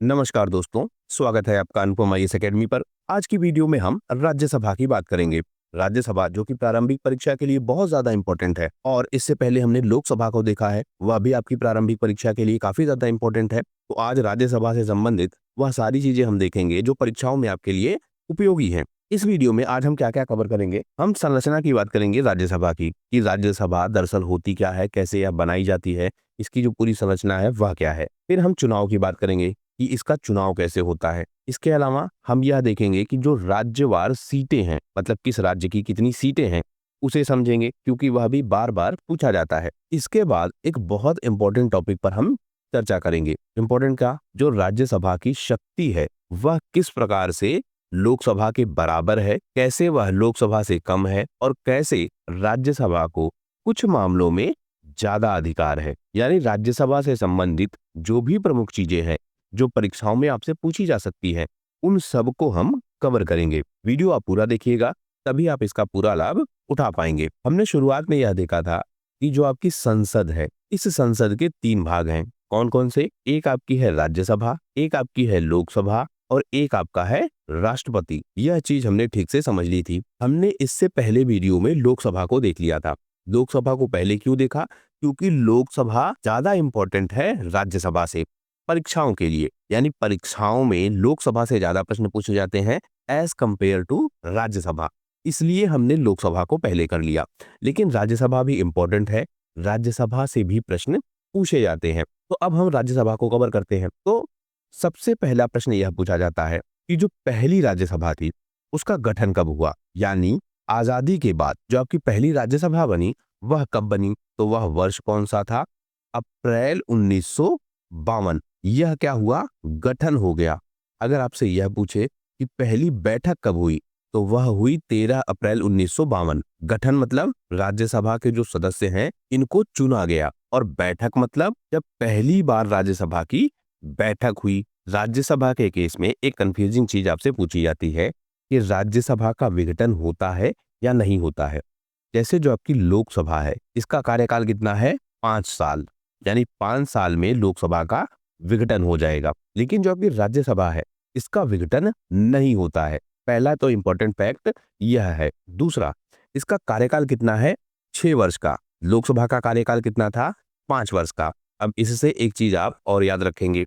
नमस्कार दोस्तों, स्वागत है आपका अनुपम आईएएस एकेडमी पर। आज की वीडियो में हम राज्यसभा की बात करेंगे। राज्यसभा जो कि प्रारंभिक परीक्षा के लिए बहुत ज्यादा इंपॉर्टेंट है और इससे पहले हमने लोकसभा को देखा है, वह भी आपकी प्रारंभिक परीक्षा के लिए काफी ज्यादा इंपॉर्टेंट है। तो आज राज्यसभा से संबंधित वह सारी चीजें हम देखेंगे जो परीक्षाओं में आपके लिए उपयोगी है। इस वीडियो में आज हम क्या क्या कवर करेंगे, हम संरचना की बात करेंगे राज्यसभा की, कि राज्यसभा दरअसल होती क्या है, कैसे यह बनाई जाती है, इसकी जो पूरी संरचना है वह क्या है। फिर हम चुनाव की बात करेंगे कि इसका चुनाव कैसे होता है। इसके अलावा हम यह देखेंगे कि जो राज्यवार सीटें हैं, मतलब किस राज्य की कितनी सीटें हैं, उसे समझेंगे क्योंकि वह भी बार बार पूछा जाता है। इसके बाद एक बहुत इंपॉर्टेंट टॉपिक पर हम चर्चा करेंगे। इंपॉर्टेंट का जो राज्यसभा की शक्ति है वह किस प्रकार से लोकसभा के बराबर है, कैसे वह लोकसभा से कम है और कैसे राज्यसभा को कुछ मामलों में ज्यादा अधिकार है। यानी राज्यसभा से संबंधित जो भी प्रमुख चीजें हैं जो परीक्षाओं में आपसे पूछी जा सकती है, उन सब को हम कवर करेंगे। वीडियो आप पूरा देखिएगा, तभी आप इसका पूरा लाभ उठा पाएंगे। हमने शुरुआत में यह देखा था कि जो आपकी संसद है, इस संसद के 3 भाग हैं। कौन कौन से? एक आपकी है राज्यसभा, एक आपकी है लोकसभा और एक आपका है राष्ट्रपति। यह चीज हमने ठीक से समझ ली थी। हमने इससे पहले वीडियो में लोकसभा को देख लिया था। लोकसभा को पहले क्यों देखा? क्योंकि लोकसभा ज्यादा इंपॉर्टेंट है राज्यसभा से परीक्षाओं के लिए। यानी परीक्षाओं में लोकसभा से ज्यादा प्रश्न पूछे जाते हैं एज कंपेयर टू राज्यसभा, इसलिए हमने लोकसभा को पहले कर लिया। लेकिन राज्यसभा भी इंपॉर्टेंट है, राज्यसभा से भी प्रश्न पूछे जाते हैं। तो अब हम राज्यसभा को कवर करते हैं। तो सबसे पहला प्रश्न यह पूछा जाता है कि जो पहली राज्यसभा थी उसका गठन कब हुआ, यानी आजादी के बाद जो आपकी पहली राज्यसभा बनी वह कब बनी। तो वह वर्ष कौन सा था? अप्रैल 1952। यह क्या हुआ? गठन हो गया। अगर आपसे यह पूछे कि पहली बैठक कब हुई, तो वह हुई 13 अप्रैल 1952। गठन मतलब राज्यसभा के जो सदस्य हैं इनको चुना गया, और बैठक मतलब जब पहली बार राज्यसभा की बैठक हुई। राज्यसभा के केस में एक कंफ्यूजिंग चीज आपसे पूछी जाती है कि राज्यसभा का विघटन होता है या नहीं होता है। जैसे जो आपकी लोकसभा है इसका कार्यकाल कितना है? 5 साल, यानी 5 साल में लोकसभा का विघटन हो जाएगा। लेकिन जो आपकी राज्यसभा है इसका विघटन नहीं होता है। पहला तो इंपॉर्टेंट फैक्ट यह है। दूसरा, इसका कार्यकाल कितना है? 6 वर्ष का। लोकसभा का कार्यकाल कितना था? 5 वर्ष का। अब इससे एक चीज आप और याद रखेंगे,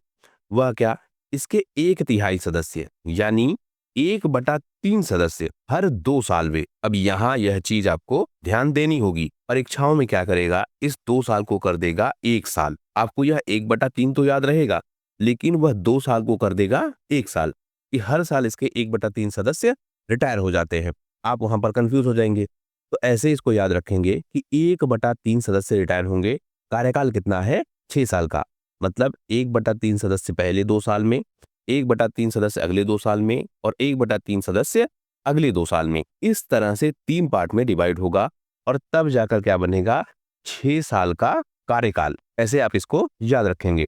वह क्या? इसके 1/3 सदस्य यानी 1/3 सदस्य हर 2 साल में। अब यहाँ यह चीज आपको ध्यान देनी होगी। परीक्षाओं में क्या करेगा, इस 2 साल को कर देगा 1 साल। आपको यह 1/3 तो याद रहेगा, लेकिन वह 2 साल को कर देगा 1 साल, कि हर साल इसके 1/3 सदस्य रिटायर हो जाते हैं। आप वहां पर कंफ्यूज हो जाएंगे। तो ऐसे इसको याद रखेंगे कि 1/3 सदस्य रिटायर होंगे। कार्यकाल कितना है? 6 साल का। मतलब 1/3 सदस्य पहले 2 साल में, 1/3 सदस्य अगले 2 साल में और 1/3 सदस्य अगले 2 साल में। इस तरह से 3 पार्ट में डिवाइड होगा और तब जाकर क्या बनेगा? 6 साल का कार्यकाल। ऐसे आप इसको याद रखेंगे।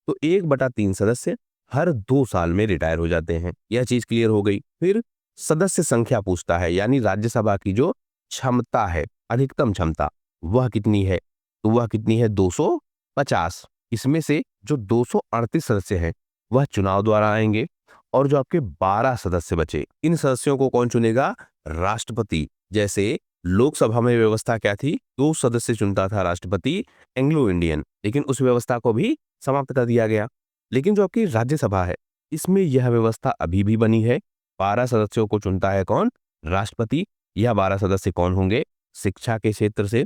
तो 1/3 सदस्य हर 2 साल में रिटायर हो जाते हैं। यह चीज क्लियर हो गई। फिर सदस्य संख्या पूछता है, यानी राज्यसभा की जो क्षमता है, अधिकतम क्षमता, वह कितनी है? तो वह कितनी है? 250। इसमें से जो 238 सदस्य हैं वह चुनाव द्वारा आएंगे, और जो आपके 12 सदस्य बचे, इन सदस्यों को कौन चुनेगा? राष्ट्रपति। जैसे लोकसभा में व्यवस्था क्या थी? 2 सदस्य चुनता था राष्ट्रपति, एंग्लो इंडियन, लेकिन उस व्यवस्था को भी समाप्त कर दिया गया। लेकिन जो आपकी राज्यसभा है इसमें यह व्यवस्था अभी भी बनी है। 12 सदस्यों को चुनता है कौन? राष्ट्रपति। यह 12 सदस्य कौन होंगे? शिक्षा के क्षेत्र से,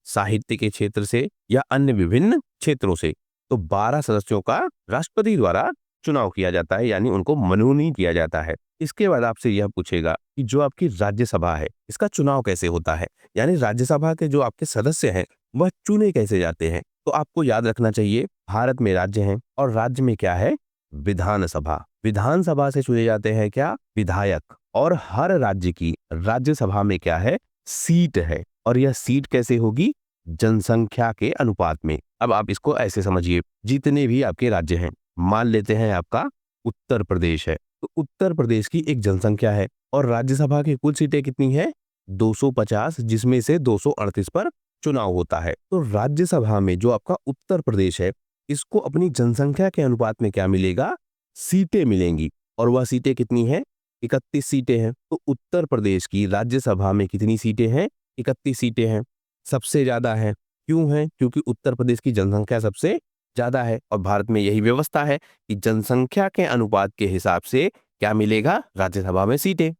साहित्य के क्षेत्र से या अन्य विभिन्न क्षेत्रों से। तो 12 सदस्यों का राष्ट्रपति द्वारा चुनाव किया जाता है, यानी उनको मनोनीत किया जाता है। इसके बाद आपसे यह पूछेगा कि जो आपकी राज्यसभा है इसका चुनाव कैसे होता है, यानी राज्यसभा के जो आपके सदस्य हैं वह चुने कैसे जाते हैं। तो आपको याद रखना चाहिए, भारत में राज्य हैं और राज्य में क्या है? विधानसभा। विधानसभा से चुने जाते हैं क्या? विधायक। और हर राज्य की राज्यसभा में क्या है? सीट है। और यह सीट कैसे होगी? जनसंख्या के अनुपात में। अब आप इसको ऐसे समझिए, जितने भी आपके राज्य हैं, मान लेते हैं आपका उत्तर प्रदेश है, तो उत्तर प्रदेश की एक जनसंख्या है और राज्यसभा की कुल सीटें कितनी है? 250, जिसमें से 238 पर चुनाव होता है। तो राज्यसभा में जो आपका उत्तर प्रदेश है इसको अपनी जनसंख्या के अनुपात में क्या मिलेगा? सीटें मिलेंगी, और वह सीटें कितनी हैं? 31 सीटें हैं। तो उत्तर प्रदेश की राज्यसभा में कितनी सीटें हैं? 31 सीटें हैं। सबसे ज्यादा है। क्यों है? क्योंकि उत्तर प्रदेश की जनसंख्या सबसे ज्यादा है, और भारत में यही व्यवस्था है कि जनसंख्या के अनुपात के हिसाब से क्या मिलेगा? राज्यसभा में सीटें।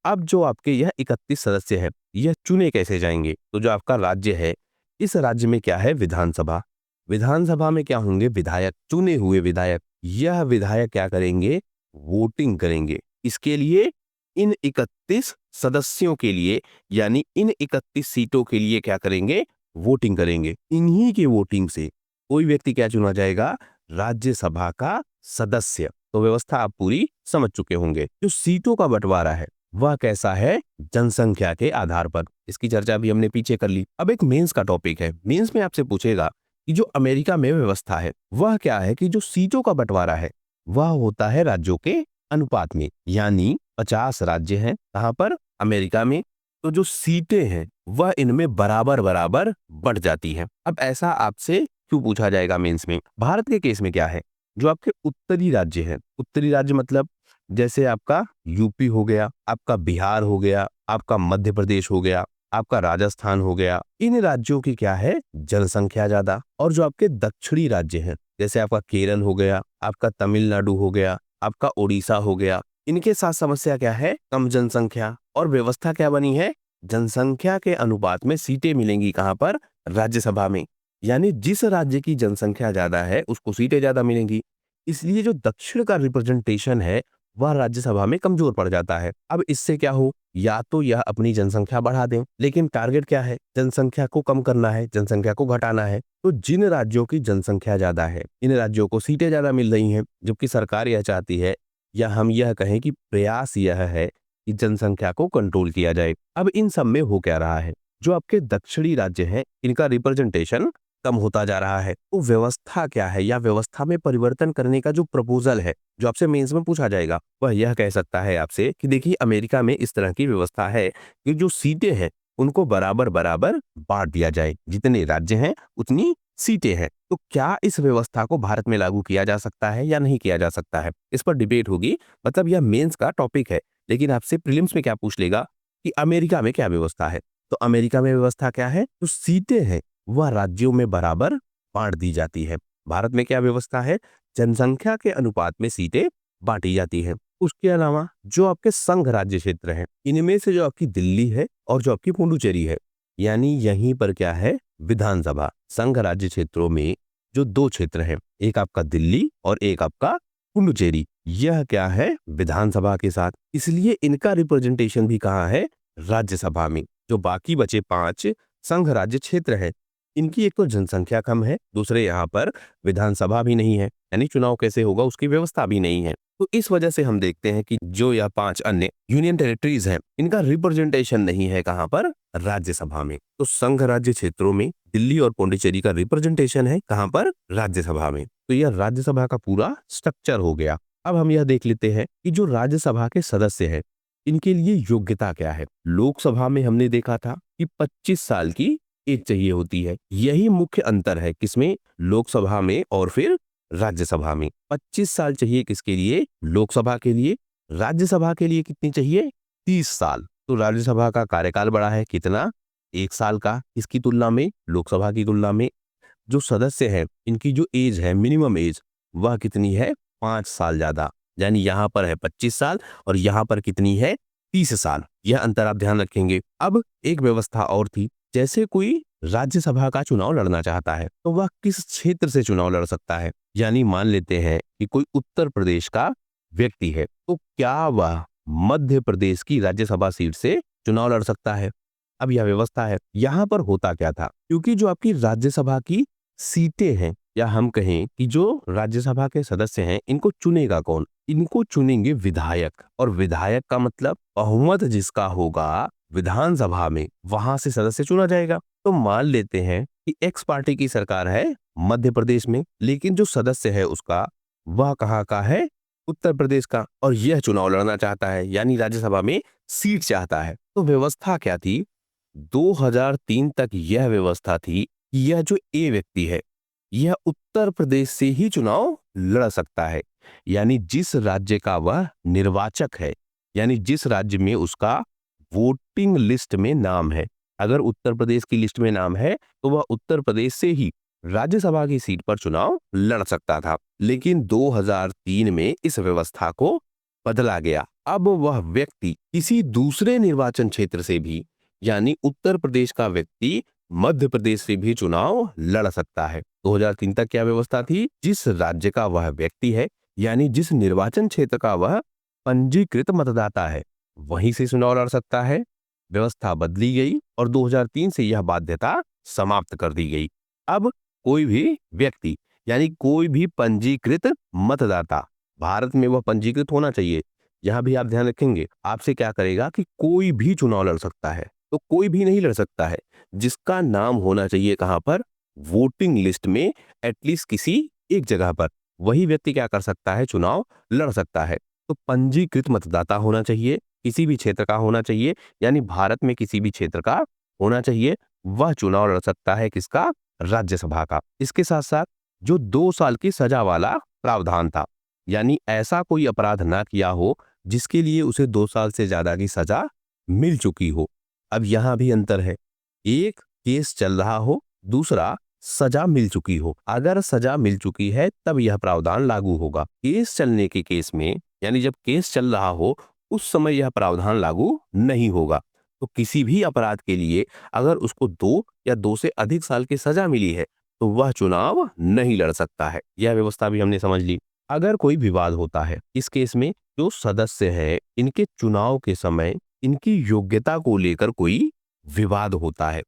अब जो आपके यह 31 सदस्य है, यह चुने कैसे जाएंगे? तो जो आपका राज्य है, इस राज्य में क्या है? विधानसभा। विधानसभा में क्या होंगे? विधायक, चुने हुए विधायक। यह विधायक क्या करेंगे? वोटिंग करेंगे। इसके लिए, इन 31 सदस्यों के लिए, यानी इन 31 सीटों के लिए क्या करेंगे? वोटिंग करेंगे। इन्हीं की वोटिंग से कोई व्यक्ति क्या चुना जाएगा? राज्यसभा का सदस्य। तो व्यवस्था आप पूरी समझ चुके होंगे। जो सीटों का बंटवारा है, वह कैसा है? जनसंख्या के आधार पर। इसकी चर्चा भी हमने पीछे कर ली। अब एक मेंस का टॉपिक है। मेंस में आपसे पूछेगा कि जो अमेरिका में व्यवस्था है, वह क्या है? कि जो सीटों का बंटवारा है, वह होता है राज्यों के अनुपात में। यानी 50 राज्य हैं कहां पर? अमेरिका में। तो जो सीटें हैं, वह इनमें बराबर बराबर बढ़ जाती हैं। अब ऐसा आपसे क्यों पूछा जाएगा मेंस में? भारत के केस में क्या है? जो आपके उत्तरी राज्य हैं, उत्तरी राज्य मतलब जैसे आपका यूपी हो गया, आपका बिहार हो गया, आपका मध्य प्रदेश हो गया, आपका राजस्थान हो गया, इन राज्यों की क्या है? जनसंख्या ज्यादा। और जो आपके दक्षिणी राज्य हैं, जैसे आपका केरल हो गया, आपका तमिलनाडु हो गया, आपका उड़ीसा हो गया, इनके साथ समस्या क्या है? कम जनसंख्या। और व्यवस्था क्या बनी है? जनसंख्या के अनुपात में सीटें मिलेंगी कहां पर? राज्यसभा में। यानी जिस राज्य की जनसंख्या ज्यादा है, उसको सीटें ज्यादा मिलेंगी। इसलिए जो दक्षिण का रिप्रेजेंटेशन है, वह राज्यसभा में कमजोर पड़ जाता है। अब इससे क्या हो? या तो यह अपनी जनसंख्या बढ़ा दें, लेकिन टारगेट क्या है? जनसंख्या को कम करना है, जनसंख्या को घटाना है। तो जिन राज्यों की जनसंख्या ज्यादा है, इन राज्यों को सीटें ज्यादा मिल रही हैं, जबकि सरकार यह चाहती है, या हम यह कहें कि प्रयास यह है कि जनसंख्या को कंट्रोल किया जाए। अब इन सब में हो क्या रहा है? जो आपके दक्षिणी राज्य हैं, इनका रिप्रेजेंटेशन कम होता जा रहा है। तो व्यवस्था क्या है, या व्यवस्था में परिवर्तन करने का जो प्रपोजल है, जो आपसे मेंस में पूछा जाएगा, वह यह कह सकता है आपसे कि देखिए, अमेरिका में इस तरह की व्यवस्था है कि जो सीटें हैं, उनको बराबर बराबर बांट दिया जाए। जितने राज्य हैं, उतनी सीटें हैं। तो क्या इस व्यवस्था को भारत में लागू किया जा सकता है या नहीं किया जा सकता है? इस पर डिबेट होगी। मतलब यह मेंस का टॉपिक है, लेकिन आपसे प्रीलिम्स में क्या पूछ लेगा कि अमेरिका में क्या व्यवस्था है? तो अमेरिका में व्यवस्था क्या है? जो सीटें हैं, वह राज्यों में बराबर बांट दी जाती है। भारत में क्या व्यवस्था है? जनसंख्या के अनुपात में सीटें बांटी जाती हैं। उसके अलावा जो आपके संघ राज्य क्षेत्र हैं, इनमें से जो आपकी दिल्ली है और जो आपकी पुडुचेरी है, यानी यहीं पर क्या है? विधानसभा। संघ राज्य क्षेत्रों में जो दो क्षेत्र हैं, एक आपका दिल्ली और एक आपका पुडुचेरी, यह क्या है? विधानसभा के साथ। इसलिए इनका रिप्रेजेंटेशन भी कहाँ है? राज्यसभा में। जो बाकी बचे 5 संघ राज्य क्षेत्र है, इनकी एक तो जनसंख्या कम है, दूसरे यहाँ पर विधानसभा भी नहीं है, यानी चुनाव कैसे होगा उसकी व्यवस्था भी नहीं है। तो इस वजह से हम देखते हैं कि जो यह 5 अन्य यूनियन टेरिटरीज हैं, इनका रिप्रेजेंटेशन नहीं है कहाँ पर? राज्यसभा में। तो संघ राज्य क्षेत्रों में दिल्ली और पौंडीचेरी का रिप्रेजेंटेशन है कहाँ पर? राज्यसभा में। तो यह राज्यसभा का पूरा स्ट्रक्चर हो गया। अब हम यह देख लेते हैं कि जो राज्यसभा के सदस्य हैं, इनके लिए योग्यता क्या है। लोकसभा में हमने देखा था कि 25 साल की एज चाहिए होती है। यही मुख्य अंतर है किसमें? लोकसभा में और फिर राज्यसभा में। 25 साल चाहिए किसके लिए? लोकसभा के लिए। राज्यसभा के लिए कितनी चाहिए? 30 साल। तो राज्यसभा का कार्यकाल बढ़ा है कितना? 1 साल का। इसकी तुलना में, लोकसभा की तुलना में जो सदस्य हैं, इनकी जो एज है, मिनिमम एज, वह कितनी है? 5 साल ज्यादा। यानी यहाँ पर है 25 साल और यहाँ पर कितनी है? 30 साल। यह अंतर आप ध्यान रखेंगे। अब एक व्यवस्था और थी, जैसे कोई राज्यसभा का चुनाव लड़ना चाहता है, तो वह किस क्षेत्र से चुनाव लड़ सकता है? यानी मान लेते हैं कि कोई उत्तर प्रदेश का व्यक्ति है, तो क्या वह मध्य प्रदेश की राज्यसभा सीट से चुनाव लड़ सकता है? अब यह व्यवस्था है। यहां पर होता क्या था? क्योंकि जो आपकी राज्यसभा की सीटें हैं, या हम कहें कि जो राज्यसभा के सदस्य हैं, इनको चुनेगा कौन? इनको चुनेंगे विधायक। और विधायक का मतलब बहुमत जिसका होगा विधानसभा में, वहां से सदस्य चुना जाएगा। तो मान लेते हैं कि एक्स पार्टी की सरकार है मध्य प्रदेश में, लेकिन जो सदस्य है उसका, वह कहाँ का है? उत्तर प्रदेश का। और यह चुनाव लड़ना चाहता है, यानी राज्यसभा में सीट चाहता है। तो व्यवस्था क्या थी? 2003 तक यह व्यवस्था थी कि यह जो ए व्यक्ति है, यह उत्तर प्रदेश से ही चुनाव लड़ सकता है। यानी जिस राज्य का वह निर्वाचक है, यानी जिस राज्य में उसका वोटिंग लिस्ट में नाम है। अगर उत्तर प्रदेश की लिस्ट में नाम है तो वह उत्तर प्रदेश से ही राज्यसभा की सीट पर चुनाव लड़ सकता था। लेकिन 2003 में इस व्यवस्था को बदला गया। अब वह व्यक्ति किसी दूसरे निर्वाचन क्षेत्र से भी, यानी उत्तर प्रदेश का व्यक्ति मध्य प्रदेश से भी चुनाव लड़ सकता है। 2003 तक क्या व्यवस्था थी? जिस राज्य का वह व्यक्ति है, यानी जिस निर्वाचन क्षेत्र का वह पंजीकृत मतदाता है, वहीं से चुनाव लड़ सकता है। व्यवस्था बदली गई और 2003 से यह बाध्यता समाप्त कर दी गई। अब कोई भी व्यक्ति, यानी कोई भी पंजीकृत मतदाता, भारत में वह पंजीकृत होना चाहिए। यहां भी आप ध्यान रखेंगे, आपसे क्या करेगा कि कोई भी चुनाव लड़ सकता है, तो कोई भी नहीं लड़ सकता है। जिसका नाम होना चाहिए कहां पर? वोटिंग लिस्ट में, एटलीस्ट किसी एक जगह पर, वही व्यक्ति क्या कर सकता है? चुनाव लड़ सकता है। तो पंजीकृत मतदाता होना चाहिए, किसी भी क्षेत्र का होना चाहिए, यानी भारत में किसी भी क्षेत्र का होना चाहिए, वह चुनाव लड़ सकता है। किसका? राज्यसभा का। इसके साथ साथ जो 2 साल की सजा वाला प्रावधान था, यानी ऐसा कोई अपराध ना किया हो जिसके लिए उसे 2 साल से ज्यादा की सजा मिल चुकी हो। अब यहां भी अंतर है, एक केस चल रहा हो, दूसरा सजा मिल चुकी हो। अगर सजा मिल चुकी है तब यह प्रावधान लागू होगा। केस चलने के केस में, यानी जब केस चल रहा हो उस समय यह प्रावधान लागू नहीं होगा। तो किसी भी अपराध के लिए अगर उसको 2 या 2 से अधिक साल की सजा मिली है तो वह चुनाव नहीं लड़ सकता है। यह व्यवस्था भी हमने समझ ली। अगर कोई विवाद होता है, इस केस में जो सदस्य है, इनके चुनाव के समय इनकी योग्यता को लेकर कोई विवाद होता है,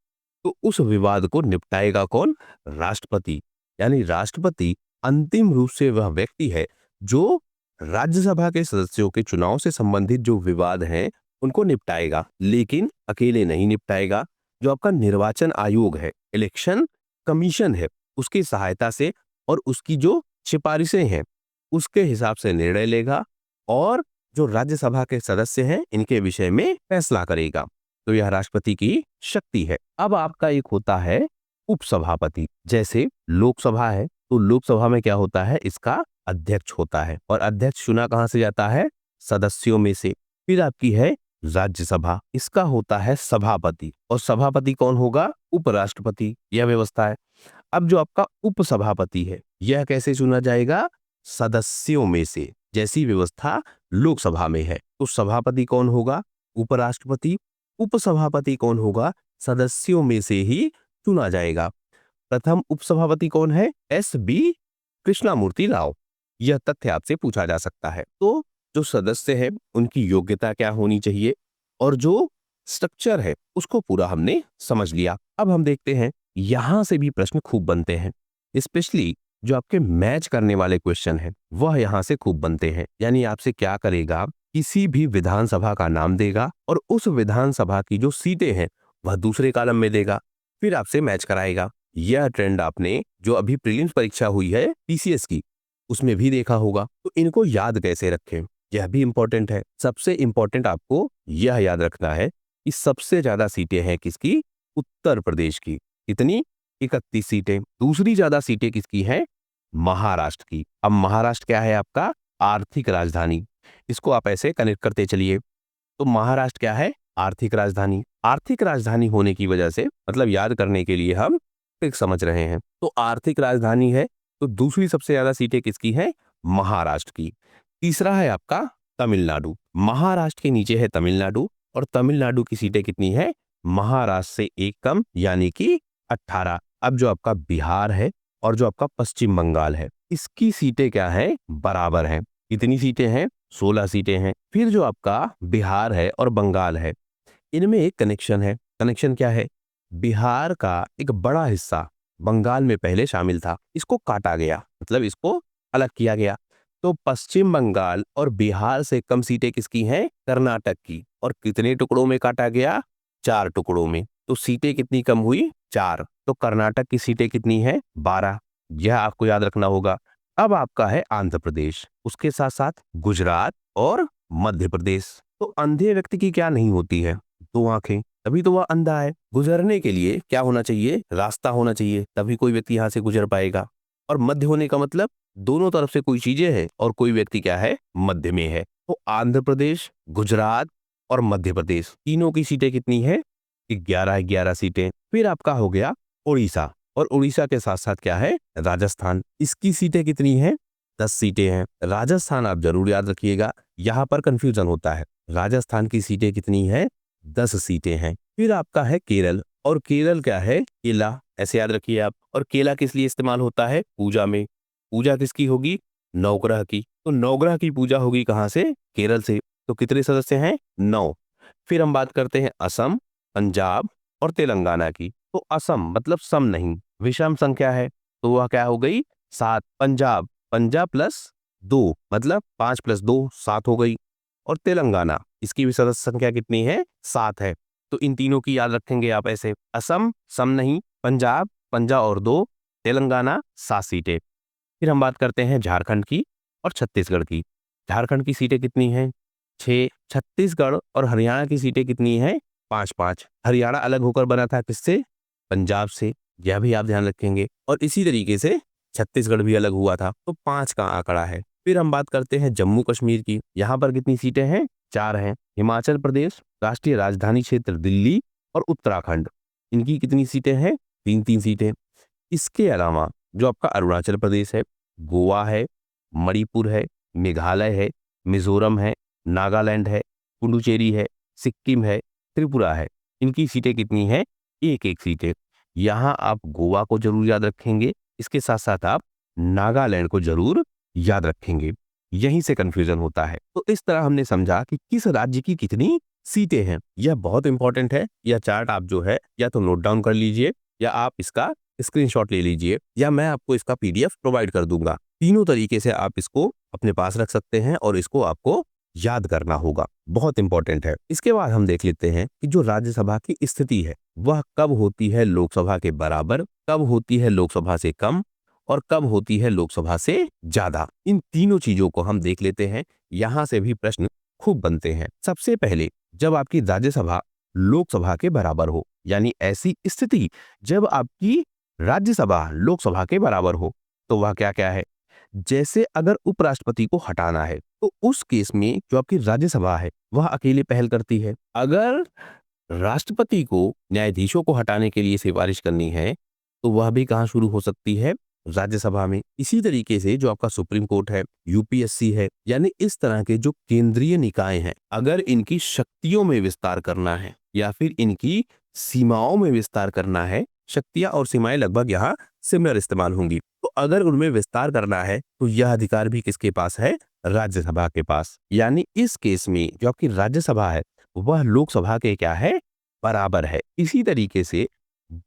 तो उस विवाद को निपटाएगा कौन? राष्ट्रपति। यानी राष्ट्रपति अंतिम रूप से वह व्यक्ति है जो राज्यसभा के सदस्यों के चुनाव से संबंधित जो विवाद हैं उनको निपटाएगा, लेकिन अकेले नहीं निपटाएगा। जो आपका निर्वाचन आयोग है, इलेक्शन कमीशन है, उसकी सहायता से और उसकी जो सिफारिशें हैं उसके हिसाब से निर्णय लेगा और जो राज्यसभा के सदस्य हैं इनके विषय में फैसला करेगा। तो यह राष्ट्रपति की शक्ति है। अब आपका एक होता है उपसभापति। जैसे लोकसभा है तो लोकसभा में क्या होता है? इसका अध्यक्ष होता है और अध्यक्ष चुना कहां से जाता है? सदस्यों में से। फिर आपकी है राज्यसभा, इसका होता है सभापति और सभापति कौन होगा? उपराष्ट्रपति। यह व्यवस्था है। अब जो आपका उपसभापति है, यह कैसे चुना जाएगा? सदस्यों में से। जैसी व्यवस्था लोकसभा में है। तो सभापति कौन होगा? उपराष्ट्रपति। उपसभापति कौन होगा? सदस्यों में से ही चुना जाएगा। प्रथम उपसभापति कौन है? S.B. कृष्णामूर्ति राव। यह तथ्य आपसे पूछा जा सकता है। तो जो सदस्य है उनकी योग्यता क्या होनी चाहिए और जो स्ट्रक्चर है उसको पूरा हमने समझ लिया। अब हम देखते हैं, यहां से भी प्रश्न खूब बनते हैं, स्पेशली जो आपके मैच करने वाले क्वेश्चन हैं वह यहां से खूब बनते हैं। यानी आपसे क्या करेगा? किसी भी विधानसभा का नाम देगा और उस विधानसभा की जो सीटें हैं वह दूसरे कॉलम में देगा, फिर आपसे मैच कराएगा। यह ट्रेंड आपने जो अभी प्रीलिम्स परीक्षा हुई है PCS की, उसमें भी देखा होगा। तो इनको याद कैसे रखें, यह भी इंपॉर्टेंट है। सबसे इंपॉर्टेंट आपको यह याद रखना है कि सबसे ज्यादा सीटें हैं किसकी? उत्तर प्रदेश की। कितनी? 31 सीटें। दूसरी ज्यादा सीटें किसकी हैं? महाराष्ट्र की। अब महाराष्ट्र क्या है? आपका आर्थिक राजधानी। इसको आप ऐसे कनेक्ट करते चलिए। तो महाराष्ट्र क्या है? आर्थिक राजधानी। आर्थिक राजधानी होने की वजह से, मतलब याद करने के लिए हम एक समझ रहे हैं, तो आर्थिक राजधानी है तो दूसरी सबसे ज्यादा सीटें किसकी हैं? महाराष्ट्र की। तीसरा है आपका तमिलनाडु। महाराष्ट्र के नीचे है तमिलनाडु और तमिलनाडु की सीटें कितनी है? महाराष्ट्र से एक कम, यानी कि 18। अब जो आपका बिहार है और जो आपका पश्चिम बंगाल है, इसकी सीटें क्या है? बराबर हैं। कितनी सीटें हैं? 16 सीटें हैं। फिर जो आपका बिहार है और बंगाल है, इनमें एक कनेक्शन है। कनेक्शन क्या है? बिहार का एक बड़ा हिस्सा बंगाल में पहले शामिल था, इसको काटा गया, मतलब इसको अलग किया गया। तो पश्चिम बंगाल और बिहार से कम सीटें किसकी हैं? कर्नाटक की। और कितने टुकड़ों में काटा गया? 4 टुकड़ों में। तो सीटें कितनी कम हुई? 4। तो कर्नाटक की सीटें कितनी हैं? 12। यह आपको याद रखना होगा। अब आपका है आंध्र प्रदेश, उसके साथ साथ गुजरात और मध्य प्रदेश। तो अंधे व्यक्ति की क्या नहीं होती है? 2 आंखें, तभी तो वह अंधा है। गुजरने के लिए क्या होना चाहिए? रास्ता होना चाहिए, तभी कोई व्यक्ति यहाँ से गुजर पाएगा। और मध्य होने का मतलब दोनों तरफ से कोई चीजें है और कोई व्यक्ति क्या है, मध्य में है। तो आंध्र प्रदेश, गुजरात और मध्य प्रदेश तीनों की सीटें कितनी है, 11-11 सीटें। फिर आपका हो गया उड़ीसा, और उड़ीसा के साथ साथ क्या है, राजस्थान। इसकी सीटें कितनी है, 10 सीटें हैं। राजस्थान आप जरूर याद रखिएगा, यहाँ पर कंफ्यूजन होता है। राजस्थान की सीटें कितनी है, 10 सीटें हैं। फिर आपका है केरल, और केरल क्या है, केला, ऐसे याद रखिए आप। और केला किस लिए इस्तेमाल होता है, पूजा में। पूजा किसकी होगी, नवग्रह की। तो नवग्रह की पूजा होगी कहाँ से, केरल से। तो कितने सदस्य हैं, 9। फिर हम बात करते हैं असम, पंजाब और तेलंगाना की। तो असम मतलब सम नहीं, विषम संख्या है, तो वह क्या हो गई, 7। पंजाब, पंजाब प्लस 2 मतलब 5 + 2 7 हो गई। और तेलंगाना, इसकी भी सदस्य संख्या कितनी है, 7 है। तो इन तीनों की याद रखेंगे आप ऐसे, असम सम नहीं, पंजाब, पंजा और 2, तेलंगाना 7 सीटें। फिर हम बात करते हैं झारखंड की और छत्तीसगढ़ की। झारखंड की सीटें कितनी हैं, 6। छत्तीसगढ़ और हरियाणा की सीटें कितनी हैं, 5-5। हरियाणा अलग होकर बना था किससे, पंजाब से, यह भी आप ध्यान रखेंगे। और इसी तरीके से छत्तीसगढ़ भी अलग हुआ था, तो 5 का आंकड़ा है। फिर हम बात करते हैं जम्मू कश्मीर की। यहाँ पर कितनी सीटें हैं, 4 हैं। हिमाचल प्रदेश, राष्ट्रीय राजधानी क्षेत्र दिल्ली और उत्तराखंड, इनकी कितनी सीटें हैं, 3-3 सीटें। इसके अलावा जो आपका अरुणाचल प्रदेश है, गोवा है, मणिपुर है, मेघालय है, मिजोरम है, नागालैंड है, पुडुचेरी है, सिक्किम है, त्रिपुरा है, इनकी सीटें कितनी हैं, 1-1 सीटें। यहाँ आप गोवा को जरूर याद रखेंगे, इसके साथ साथ आप नागालैंड को जरूर याद रखेंगे, यहीं से कंफ्यूजन होता है। तो इस तरह हमने समझा कि किस राज्य की कितनी सीटें हैं, यह बहुत इंपॉर्टेंट है। यह चार्ट आप जो है या तो नोट डाउन कर लीजिए, या आप इसका स्क्रीनशॉट ले लीजिए, या मैं आपको इसका पीडीएफ प्रोवाइड कर दूंगा। तीनों तरीके से आप इसको अपने पास रख सकते हैं और इसको आपको याद करना होगा, बहुत इंपॉर्टेंट है। इसके बाद हम देख लेते हैं कि जो राज्यसभा की स्थिति है वह कब होती है लोकसभा के बराबर, कब होती है लोकसभा से कम, और कब होती है लोकसभा से ज्यादा। इन तीनों चीजों को हम देख लेते हैं, यहां से भी प्रश्न खूब बनते हैं। सबसे पहले, जब आपकी राज्यसभा लोकसभा के बराबर हो, यानी ऐसी स्थिति जब आपकी राज्यसभा लोकसभा के बराबर हो, तो वह क्या क्या है। जैसे अगर उपराष्ट्रपति को हटाना है, तो उस केस में जो आपकी राज्यसभा है वह अकेले पहल करती है। अगर राष्ट्रपति को न्यायाधीशों को हटाने के लिए सिफारिश करनी है, तो वह भी कहाँ शुरू हो सकती है, राज्यसभा में। इसी तरीके से जो आपका सुप्रीम कोर्ट है, यूपीएससी है, यानी इस तरह के जो केंद्रीय निकाय हैं, अगर इनकी शक्तियों में विस्तार करना है या फिर इनकी सीमाओं में विस्तार करना है, शक्तियां और सीमाएं लगभग यहाँ सिमिलर इस्तेमाल होंगी, तो अगर उनमें विस्तार करना है तो यह अधिकार भी किसके पास है, राज्यसभा के पास। यानी इस केस में जो आपकी राज्यसभा है वह लोकसभा के क्या है, बराबर है। इसी तरीके से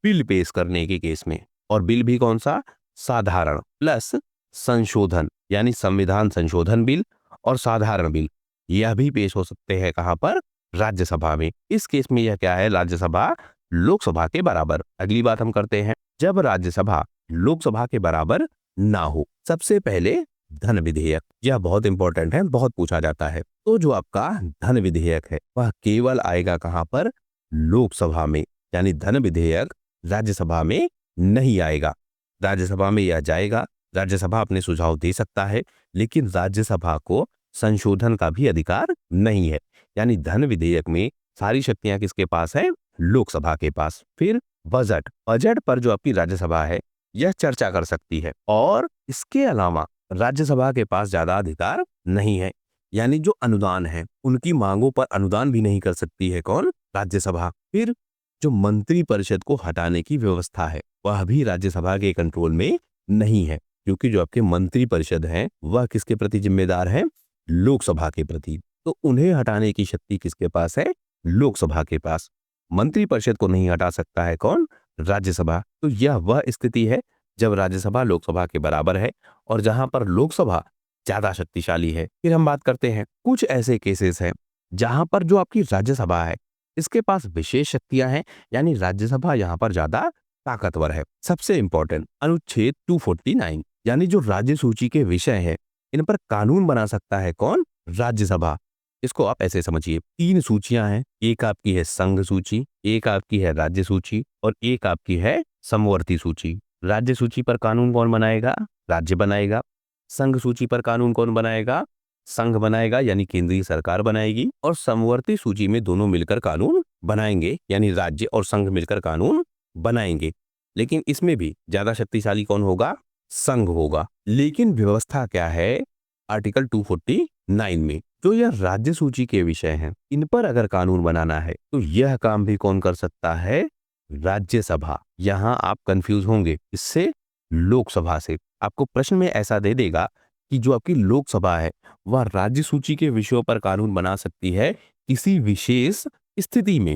बिल पेश करने के केस में, और बिल भी कौन सा, साधारण प्लस संशोधन, यानी संविधान संशोधन बिल और साधारण बिल, यह भी पेश हो सकते हैं कहां पर, राज्यसभा में। इस केस में यह क्या है, राज्यसभा लोकसभा के बराबर। अगली बात हम करते हैं, जब राज्यसभा लोकसभा के बराबर ना हो। सबसे पहले धन विधेयक, यह बहुत इंपॉर्टेंट है, बहुत पूछा जाता है। तो जो आपका धन विधेयक है वह केवल आएगा कहां पर, लोकसभा में, यानी धन विधेयक राज्यसभा में नहीं आएगा। राज्यसभा में यह जाएगा, राज्यसभा अपने सुझाव दे सकता है, लेकिन राज्यसभा को संशोधन का भी अधिकार नहीं है। यानी धन विधेयक में सारी शक्तियां किसके पास है, लोकसभा के पास। फिर बजट, बजट पर जो आपकी राज्यसभा है यह चर्चा कर सकती है, और इसके अलावा राज्यसभा के पास ज्यादा अधिकार नहीं है। यानी जो अनुदान है, उनकी मांगों पर अनुदान भी नहीं कर सकती है कौन, राज्यसभा। फिर जो मंत्री परिषद को हटाने की व्यवस्था है वह भी राज्यसभा के कंट्रोल में नहीं है, क्योंकि जो आपके मंत्री परिषद हैं वह किसके प्रति जिम्मेदार है, लोकसभा के प्रति। तो उन्हें हटाने की शक्ति किसके पास है, लोकसभा के पास। मंत्री परिषद को नहीं हटा सकता है कौन, राज्यसभा। तो यह वह स्थिति है जब राज्यसभा लोकसभा के बराबर है और जहां पर लोकसभा ज्यादा शक्तिशाली है। फिर हम बात करते हैं, कुछ ऐसे केसेस हैं जहां पर जो आपकी राज्यसभा है इसके पास विशेष शक्तियां हैं, यानी राज्यसभा यहां पर ज्यादा ताकतवर है। सबसे इंपॉर्टेंट अनुच्छेद 249, यानी जो राज्य सूची के विषय है इन पर कानून बना सकता है कौन, राज्यसभा। इसको आप ऐसे समझिए, 3 सूचियां हैं, एक आपकी है संघ सूची, एक आपकी है राज्य सूची और एक आपकी है समवर्ती सूची। राज्य सूची पर कानून कौन बनाएगा, राज्य बनाएगा। संघ सूची पर कानून कौन बनाएगा? संघ बनाएगा, यानी केंद्रीय सरकार बनाएगी। और समवर्ती सूची में दोनों मिलकर कानून बनाएंगे, यानी राज्य और संघ मिलकर कानून बनाएंगे। लेकिन इसमें भी ज्यादा शक्तिशाली कौन होगा? संघ होगा। लेकिन व्यवस्था क्या है आर्टिकल 249 में? जो यह राज्य सूची के विषय हैं, इन पर अगर कानून बनाना है तो यह काम भी कौन कर सकता है? राज्यसभा। यहां आप कंफ्यूज होंगे, इससे लोकसभा से। आपको प्रश्न में ऐसा दे देगा कि जो आपकी लोकसभा है वह राज्य सूची के विषयों पर कानून बना सकती है किसी विशेष स्थिति में।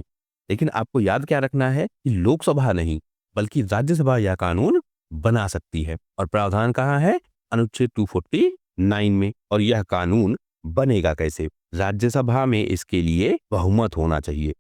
लेकिन आपको याद क्या रखना है कि लोकसभा नहीं बल्कि राज्यसभा यह कानून बना सकती है। और प्रावधान कहाँ है? अनुच्छेद 249 में। और यह कानून बनेगा कैसे? राज्यसभा में इसके लिए बहुमत होना चाहिए।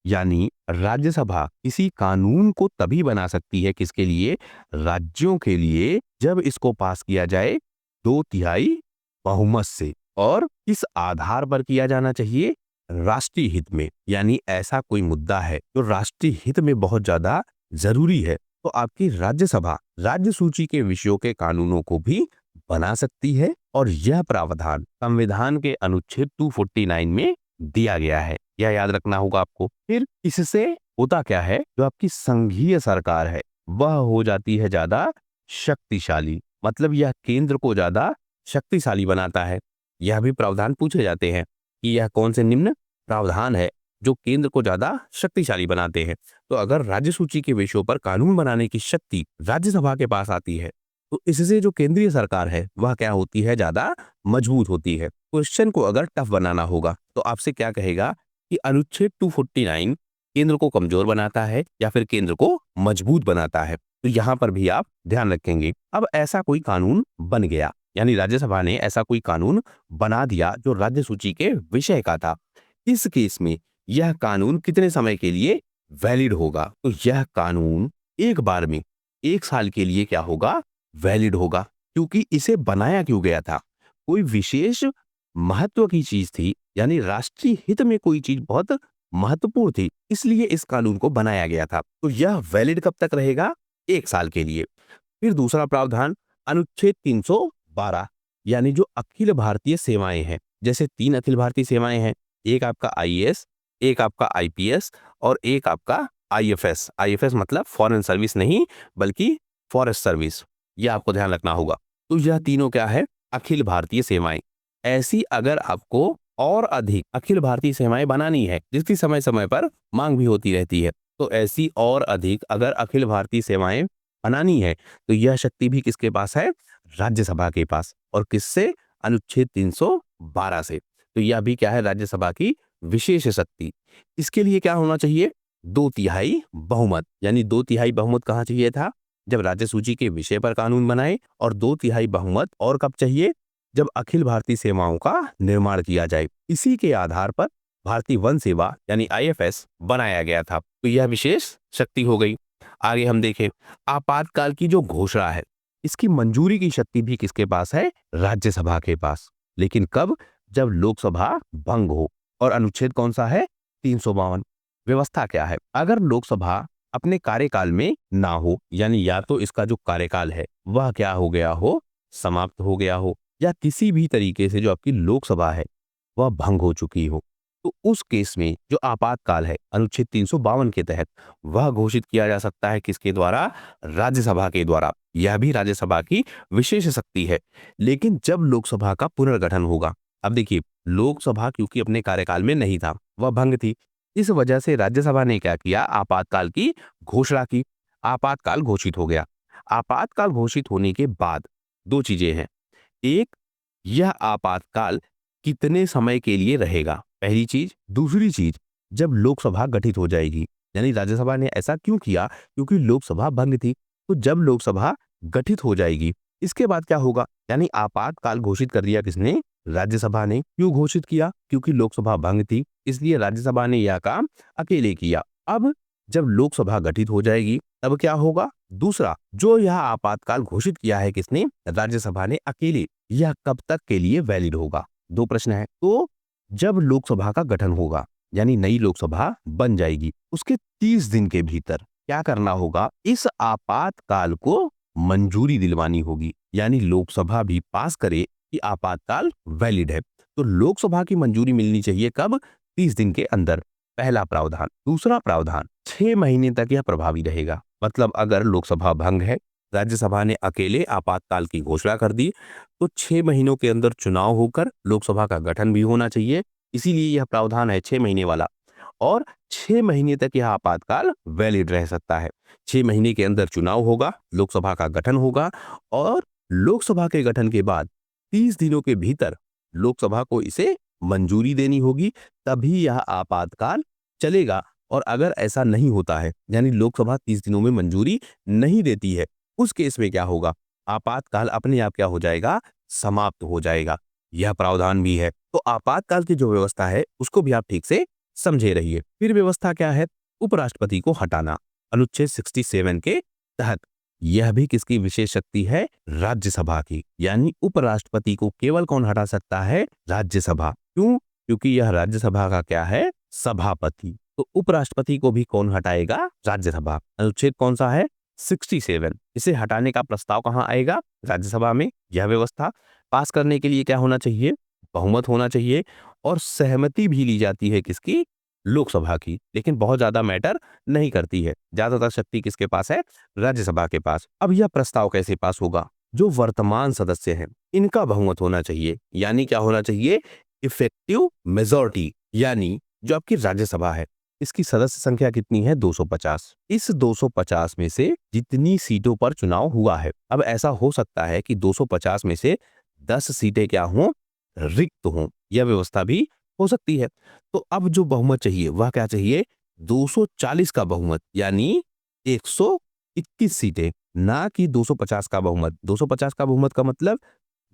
यानी राज्यसभा किसी कानून को तभी बना सकती है, किसके लिए? राज्यों के लिए, जब इसको पास किया जाए 2/3 बहुमत से। और किस आधार पर किया जाना चाहिए? राष्ट्रीय हित में। यानी ऐसा कोई मुद्दा है जो राष्ट्रीय हित में बहुत ज्यादा जरूरी है, तो आपकी राज्यसभा राज्य सूची के विषयों के कानूनों को भी बना सकती है। और यह प्रावधान संविधान के अनुच्छेद 249 में दिया गया है, यह याद रखना होगा आपको। फिर इससे होता क्या है? जो आपकी संघीय सरकार है वह हो जाती है ज्यादा शक्तिशाली। मतलब यह केंद्र को ज्यादा शक्तिशाली बनाता है। यह भी प्रावधान पूछे जाते हैं कि यह कौन से निम्न प्रावधान है जो केंद्र को ज्यादा शक्तिशाली बनाते हैं। तो अगर राज्य सूची के विषयों पर कानून बनाने की शक्ति राज्यसभा के पास आती है तो इससे जो केंद्रीय सरकार है वह क्या होती है? ज्यादा मजबूत होती है। क्वेश्चन को अगर टफ बनाना होगा तो आपसे क्या कहेगा कि अनुच्छेद 249 केंद्र को कमजोर बनाता है या फिर केंद्र को मजबूत बनाता है? तो यहां पर भी आप ध्यान रखेंगे। अब ऐसा कोई कानून बन गया, यानी राज्यसभा ने ऐसा कोई कानून बना दिया जो राज्य सूची के विषय का था। इस केस में यह कानून कितने समय के लिए वैलिड होगा? तो यह कानून एक बार में 1 साल के लिए क्या होगा? वैलिड होगा। क्योंकि इसे बनाया क्यों गया था? कोई विशेष महत्व की चीज थी, यानी राष्ट्रीय हित में कोई चीज बहुत महत्वपूर्ण थी, इसलिए इस कानून को बनाया गया था। तो यह वैलिड कब तक रहेगा? 1 साल के लिए। फिर दूसरा प्रावधान अनुच्छेद 312, यानी जो अखिल भारतीय सेवाएं हैं, जैसे 3 अखिल भारतीय सेवाएं हैं, एक आपका आईएएस, एक आपका आईपीएस और एक आपका आईएफएस। आईएफएस मतलब फॉरेन सर्विस नहीं बल्कि फॉरेस्ट सर्विस, यह आपको ध्यान रखना होगा। तो यह तीनों क्या है? अखिल भारतीय सेवाएं। ऐसी अगर आपको और अधिक अखिल भारतीय सेवाएं बनानी है, जिसकी समय समय पर मांग भी होती रहती है, तो ऐसी और अधिक अगर अखिल भारतीय सेवाएं बनानी है तो यह शक्ति भी किसके पास है? राज्यसभा के पास। और किससे? अनुच्छेद 312 से। तो यह भी क्या है? राज्यसभा की विशेष शक्ति। इसके लिए क्या होना चाहिए? 2/3 बहुमत। यानी 2/3 बहुमत कहाँ चाहिए था? जब राज्य सूची के विषय पर कानून बनाए। और 2/3 बहुमत और कब चाहिए? जब अखिल भारतीय सेवाओं का निर्माण किया जाए। इसी के आधार पर भारतीय वन सेवा यानी आईएफएस बनाया गया था। तो यह विशेष शक्ति हो गई। आगे हम देखें, आपातकाल की जो घोषणा है, इसकी मंजूरी की शक्ति भी किसके पास है? राज्यसभा के पास। लेकिन कब? जब लोकसभा भंग हो। और अनुच्छेद कौन सा है? 352। व्यवस्था क्या है? अगर लोकसभा अपने कार्यकाल में ना हो, यानी या तो इसका जो कार्यकाल है वह क्या हो गया हो? समाप्त हो गया हो, या किसी भी तरीके से जो आपकी लोकसभा है वह भंग हो चुकी हो, तो उस केस में जो आपातकाल है अनुच्छेद 352 के तहत वह घोषित किया जा सकता है। किसके द्वारा? राज्यसभा के द्वारा। यह भी राज्यसभा की विशेष शक्ति है। लेकिन जब लोकसभा का पुनर्गठन होगा, अब देखिए लोकसभा क्योंकि अपने कार्यकाल में नहीं था, वह भंग थी, इस वजह से राज्यसभा ने क्या किया? आपातकाल की घोषणा की। आपातकाल घोषित हो गया। आपातकाल घोषित होने के बाद 2 चीजें हैं। एक, यह आपातकाल कितने समय के लिए रहेगा, पहली चीज। दूसरी चीज, जब लोकसभा गठित हो जाएगी, यानी राज्यसभा ने ऐसा क्यों किया? क्योंकि लोकसभा भंग थी। तो जब लोकसभा गठित हो जाएगी, इसके बाद क्या होगा? यानी आपातकाल घोषित कर दिया किसने? राज्यसभा ने। क्यों घोषित किया? क्योंकि लोकसभा भंग थी, इसलिए राज्यसभा ने यह काम अकेले किया। अब जब लोकसभा गठित हो जाएगी तब क्या होगा? दूसरा, जो यह आपातकाल घोषित किया है किसने? राज्यसभा ने अकेले, यह कब तक के लिए वैलिड होगा? 2 प्रश्न है। तो जब लोकसभा का गठन होगा, यानी नई लोकसभा बन जाएगी, उसके 30 दिन के भीतर क्या करना होगा? इस आपातकाल को मंजूरी दिलवानी होगी। यानी लोकसभा भी पास करे कि आपातकाल वैलिड है, तो लोकसभा की मंजूरी मिलनी चाहिए कब? 30 दिन के अंदर। पहला प्रावधान। दूसरा प्रावधान, 6 महीने तक यह प्रभावी रहेगा। मतलब अगर लोकसभा भंग है, राज्यसभा ने अकेले आपातकाल की घोषणा कर दी, तो 6 महीनों के अंदर चुनाव होकर लोकसभा का गठन भी होना चाहिए। इसीलिए यह प्रावधान है 6 महीने वाला, और 6 महीने तक यह आपातकाल वैलिड रह सकता है। 6 महीने के अंदर चुनाव होगा, लोकसभा का गठन होगा, और लोकसभा के गठन के बाद 30 दिनों के भीतर लोकसभा को इसे मंजूरी देनी होगी, तभी यह आपातकाल चलेगा। और अगर ऐसा नहीं होता है, यानी लोकसभा 30 दिनों में मंजूरी नहीं देती है, उस केस में क्या होगा? आपातकाल अपने आप क्या हो जाएगा? समाप्त हो जाएगा। यह प्रावधान भी है। तो आपातकाल की जो व्यवस्था है उसको भी आप ठीक से समझे रहिए। फिर व्यवस्था क्या है? उपराष्ट्रपति को हटाना, अनुच्छेद 67 के तहत। यह भी किसकी विशेष शक्ति है? राज्यसभा की। यानी उपराष्ट्रपति को केवल कौन हटा सकता है? राज्यसभा। क्यों? क्योंकि यह राज्यसभा का क्या है? सभापति। तो उपराष्ट्रपति को भी कौन हटाएगा? राज्यसभा। अनुच्छेद कौन सा है? 67। इसे हटाने का प्रस्ताव कहां आएगा? राज्यसभा में। यह व्यवस्था पास करने के लिए क्या होना चाहिए? बहुमत होना चाहिए, और सहमति भी ली जाती है किसकी? लोकसभा की। लेकिन बहुत ज्यादा मैटर नहीं करती है, ज्यादातर शक्ति किसके पास है? राज्यसभा के पास। अब यह प्रस्ताव कैसे पास होगा? जो वर्तमान सदस्य हैं इनका बहुमत होना चाहिए। यानी क्या होना चाहिए? Effective majority. यानी जो आपकी राज्यसभा है, इसकी सदस्य संख्या कितनी है? 250। इस 250 में से जितनी सीटों पर चुनाव हुआ है, अब ऐसा हो सकता है कि 250 में से 10 सीटें क्या हों? रिक्त हों। यह व्यवस्था भी हो सकती है। तो अब जो बहुमत चाहिए वह क्या चाहिए? 240 का बहुमत, यानी 121 सीटें, ना कि 250 का बहुमत। 250 का बहुमत का मतलब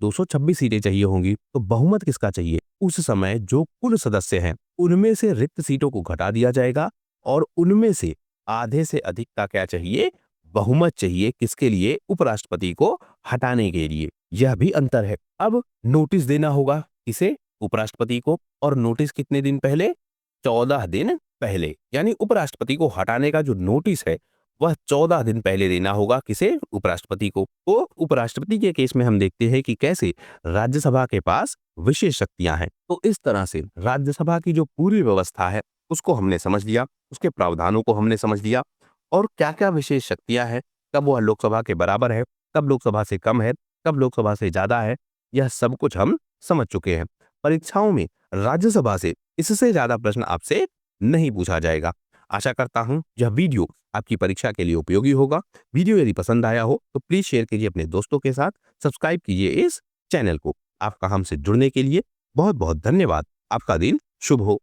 226 सीटें चाहिए होंगी। तो बहुमत किसका चाहिए? उस समय जो कुल सदस्य हैं उनमें से रिक्त सीटों को घटा दिया जाएगा, और उनमें से आधे से अधिक का क्या चाहिए? बहुमत चाहिए। किसके लिए? उपराष्ट्रपति को हटाने के लिए। यह भी अंतर है। अब नोटिस देना होगा इसे, उपराष्ट्रपति को, और नोटिस कितने दिन पहले? 14 दिन पहले। यानी उपराष्ट्रपति को हटाने का जो नोटिस है वह 14 दिन पहले देना होगा। किसे? उपराष्ट्रपति को। तो उपराष्ट्रपति के केस में हम देखते हैं कि कैसे राज्यसभा के पास विशेष शक्तियां हैं। तो इस तरह से राज्यसभा की जो पूरी व्यवस्था है उसको हमने समझ लिया, उसके प्रावधानों को हमने समझ लिया, और क्या क्या विशेष शक्तियां हैं, कब वह लोकसभा के बराबर है, कब लोकसभा से कम है, कब लोकसभा से ज्यादा है, यह सब कुछ हम समझ चुके हैं। परीक्षाओं में राज्यसभा से इससे ज्यादा प्रश्न आपसे नहीं पूछा जाएगा। आशा करता हूं यह वीडियो आपकी परीक्षा के लिए उपयोगी होगा। वीडियो यदि पसंद आया हो तो प्लीज शेयर कीजिए अपने दोस्तों के साथ, सब्सक्राइब कीजिए इस चैनल को। आपका हमसे जुड़ने के लिए बहुत बहुत धन्यवाद। आपका दिन शुभ हो।